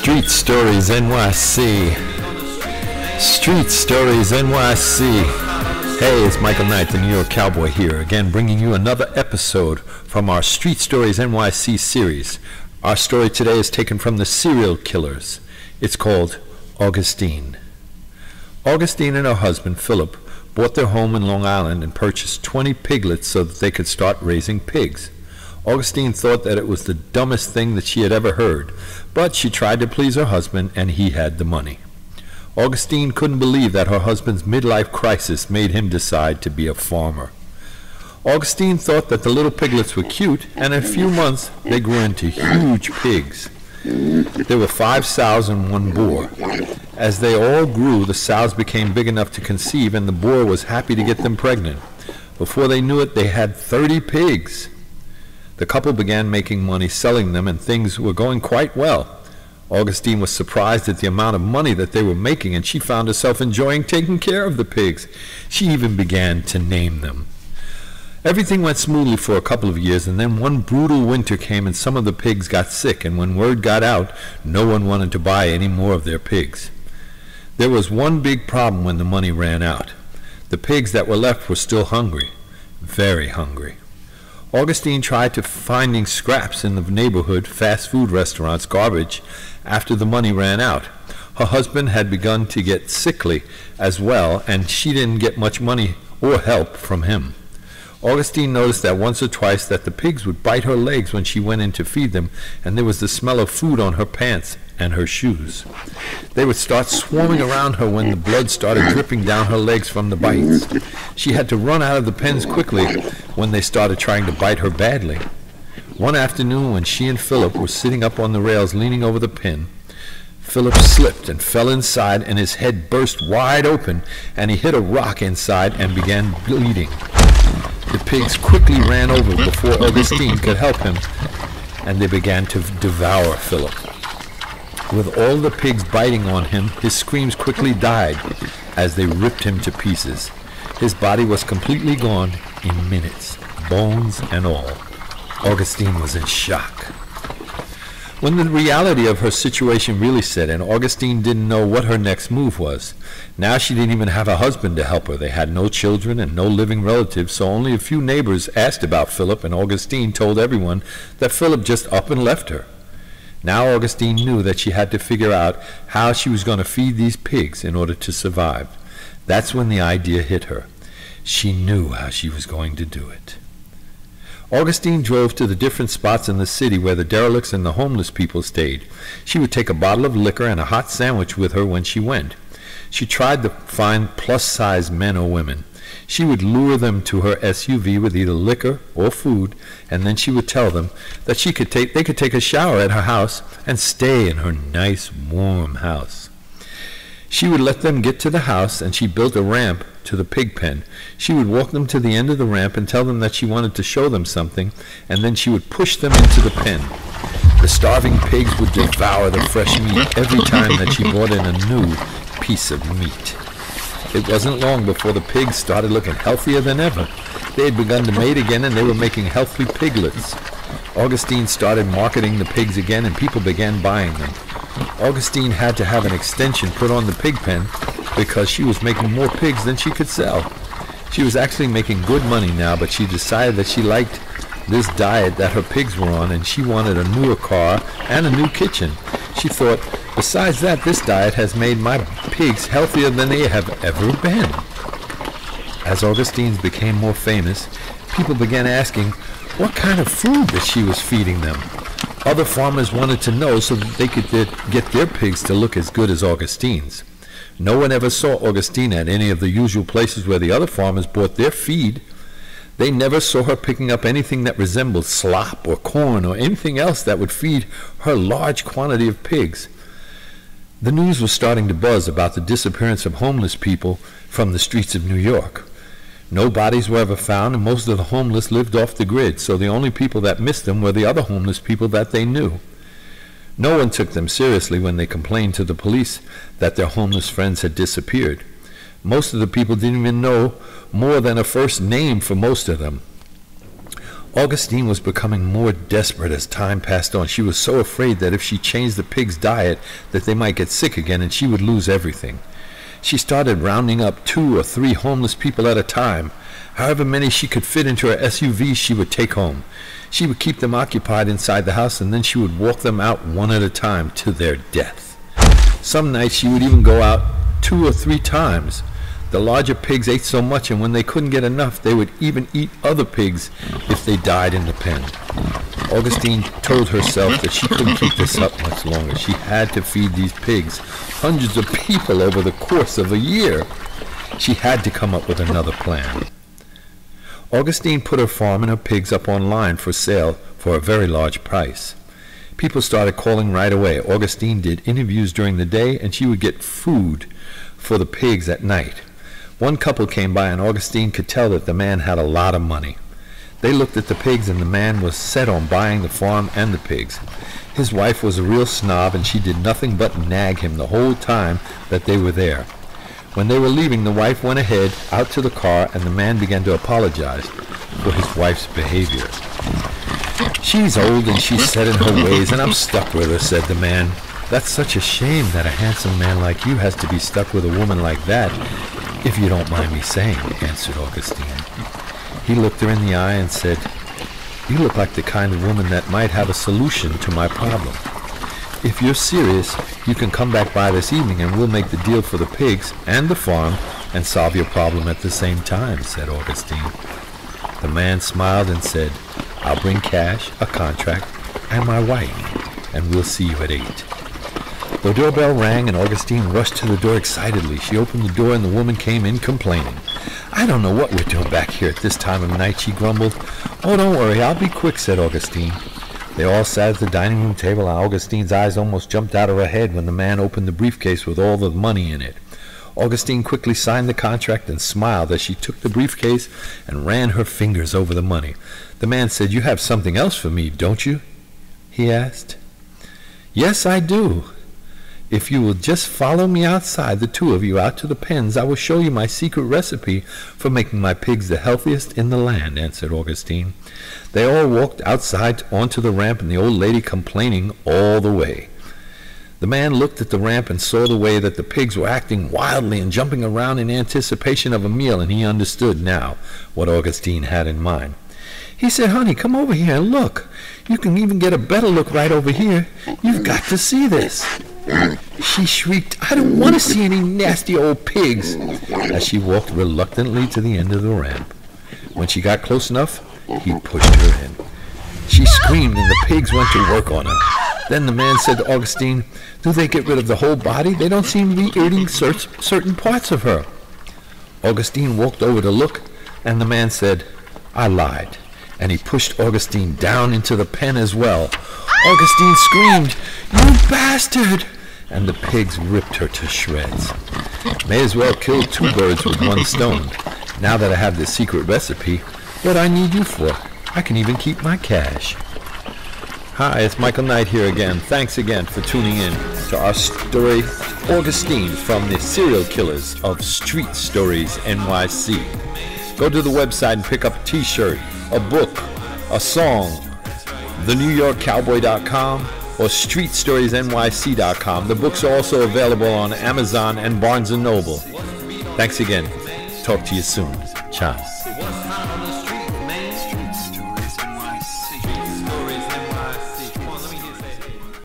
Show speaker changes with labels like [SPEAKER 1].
[SPEAKER 1] Street Stories NYC. Street Stories NYC. Hey, it's Michael Knight, the New York Cowboy here, again bringing you another episode from our Street Stories NYC series. Our story today is taken from the Serial Killers. It's called Augustine. Augustine and her husband, Philip, bought their home in Long Island and purchased 20 piglets so that they could start raising pigs. Augustine thought that it was the dumbest thing that she had ever heard, but she tried to please her husband, and he had the money. Augustine couldn't believe that her husband's midlife crisis made him decide to be a farmer. Augustine thought that the little piglets were cute, and in a few months they grew into huge pigs. There were 5 sows and 1 boar. As they all grew, the sows became big enough to conceive, and the boar was happy to get them pregnant. Before they knew it, they had 30 pigs. The couple began making money selling them, and things were going quite well. Augustine was surprised at the amount of money that they were making, and she found herself enjoying taking care of the pigs. She even began to name them. Everything went smoothly for a couple of years, and then one brutal winter came and some of the pigs got sick, and when word got out, no one wanted to buy any more of their pigs. There was one big problem when the money ran out. The pigs that were left were still hungry, very hungry. Augustine tried to finding scraps in the neighborhood, fast food restaurants, garbage, after the money ran out. Her husband had begun to get sickly as well, and she didn't get much money or help from him. Augustine noticed that once or twice that the pigs would bite her legs when she went in to feed them, and there was the smell of food on her pants and her shoes. They would start swarming around her when the blood started dripping down her legs from the bites. She had to run out of the pens quickly when they started trying to bite her badly. One afternoon, when she and Philip were sitting up on the rails leaning over the pen, Philip slipped and fell inside, and his head burst wide open, and he hit a rock inside and began bleeding. The pigs quickly ran over before Augustine could help him, and they began to devour Philip. With all the pigs biting on him, his screams quickly died as they ripped him to pieces. His body was completely gone in minutes, bones and all. Augustine was in shock. When the reality of her situation really set in, Augustine didn't know what her next move was. Now she didn't even have a husband to help her. They had no children and no living relatives, so only a few neighbors asked about Philip, and Augustine told everyone that Philip just up and left her. Now Augustine knew that she had to figure out how she was going to feed these pigs in order to survive. That's when the idea hit her. She knew how she was going to do it. Augustine drove to the different spots in the city where the derelicts and the homeless people stayed. She would take a bottle of liquor and a hot sandwich with her when she went. She tried to find plus-size men or women. She would lure them to her SUV with either liquor or food, and then she would tell them that they could take a shower at her house and stay in her nice, warm house. She would let them get to the house, and she built a ramp to the pig pen. She would walk them to the end of the ramp and tell them that she wanted to show them something, and then she would push them into the pen. The starving pigs would devour the fresh meat every time that she brought in a new piece of meat. It wasn't long before the pigs started looking healthier than ever. They had begun to mate again, and they were making healthy piglets. Augustine started marketing the pigs again, and people began buying them. Augustine had to have an extension put on the pig pen because she was making more pigs than she could sell. She was actually making good money now, but she decided that she liked this diet that her pigs were on, and she wanted a newer car and a new kitchen. She thought, besides that, this diet has made my pigs healthier than they have ever been. As Augustine became more famous, people began asking what kind of food that she was feeding them. Other farmers wanted to know so that they could get their pigs to look as good as Augustine's. No one ever saw Augustine at any of the usual places where the other farmers bought their feed. They never saw her picking up anything that resembled slop or corn or anything else that would feed her large quantity of pigs. The news was starting to buzz about the disappearance of homeless people from the streets of New York. No bodies were ever found, and most of the homeless lived off the grid, so the only people that missed them were the other homeless people that they knew. No one took them seriously when they complained to the police that their homeless friends had disappeared. Most of the people didn't even know more than a first name for most of them. Augustine was becoming more desperate as time passed on. She was so afraid that if she changed the pigs' diet that they might get sick again and she would lose everything. She started rounding up 2 or 3 homeless people at a time. However many she could fit into her SUV, she would take home. She would keep them occupied inside the house, and then she would walk them out one at a time to their death. Some nights she would even go out 2 or 3 times. The larger pigs ate so much, and when they couldn't get enough, they would even eat other pigs if they died in the pen. Augustine told herself that she couldn't keep this up much longer. She had to feed these pigs, hundreds of people over the course of a year. She had to come up with another plan. Augustine put her farm and her pigs up online for sale for a very large price. People started calling right away. Augustine did interviews during the day, and she would get food for the pigs at night. One couple came by, and Augustine could tell that the man had a lot of money. They looked at the pigs, and the man was set on buying the farm and the pigs. His wife was a real snob, and she did nothing but nag him the whole time that they were there. When they were leaving, the wife went ahead out to the car, and the man began to apologize for his wife's behavior. "She's old and she's set in her ways, and I'm stuck with her," said the man. "That's such a shame that a handsome man like you has to be stuck with a woman like that, if you don't mind me saying," answered Augustine. He looked her in the eye and said, "You look like the kind of woman that might have a solution to my problem. If you're serious, you can come back by this evening and we'll make the deal for the pigs and the farm and solve your problem at the same time," said Augustine. The man smiled and said, "I'll bring cash, a contract, and my wife, and we'll see you at 8. The doorbell rang, and Augustine rushed to the door excitedly. She opened the door, and the woman came in complaining. "I don't know what we're doing back here at this time of night," she grumbled. "Oh, don't worry, I'll be quick," said Augustine. They all sat at the dining room table, and Augustine's eyes almost jumped out of her head when the man opened the briefcase with all the money in it. Augustine quickly signed the contract and smiled as she took the briefcase and ran her fingers over the money. The man said, "You have something else for me, don't you?" he asked. "Yes, I do. If you will just follow me outside, the 2 of you, out to the pens, I will show you my secret recipe for making my pigs the healthiest in the land," answered Augustine. They all walked outside onto the ramp, and the old lady complaining all the way. The man looked at the ramp and saw the way that the pigs were acting wildly and jumping around in anticipation of a meal, and he understood now what Augustine had in mind. He said, "Honey, come over here and look. You can even get a better look right over here. You've got to see this." She shrieked, "I don't want to see any nasty old pigs," as she walked reluctantly to the end of the ramp. When she got close enough, he pushed her in. She screamed, and the pigs went to work on her. Then the man said to Augustine, "Do they get rid of the whole body? They don't seem to be eating certain parts of her." Augustine walked over to look, and the man said, "I lied," and he pushed Augustine down into the pen as well. Augustine screamed, "You bastard!" and the pigs ripped her to shreds. May as well kill 2 birds with 1 stone. Now that I have the secret recipe, what I need you for? I can even keep my cash. Hi, it's Michael Knight here again. Thanks again for tuning in to our story, Augustine, from the serial killers of Street Stories NYC. Go to the website and pick up a t-shirt, a book, a song, thenewyorkcowboy.com or streetstoriesnyc.com. The books are also available on Amazon and Barnes & Noble. Thanks again. Talk to you soon. Ciao.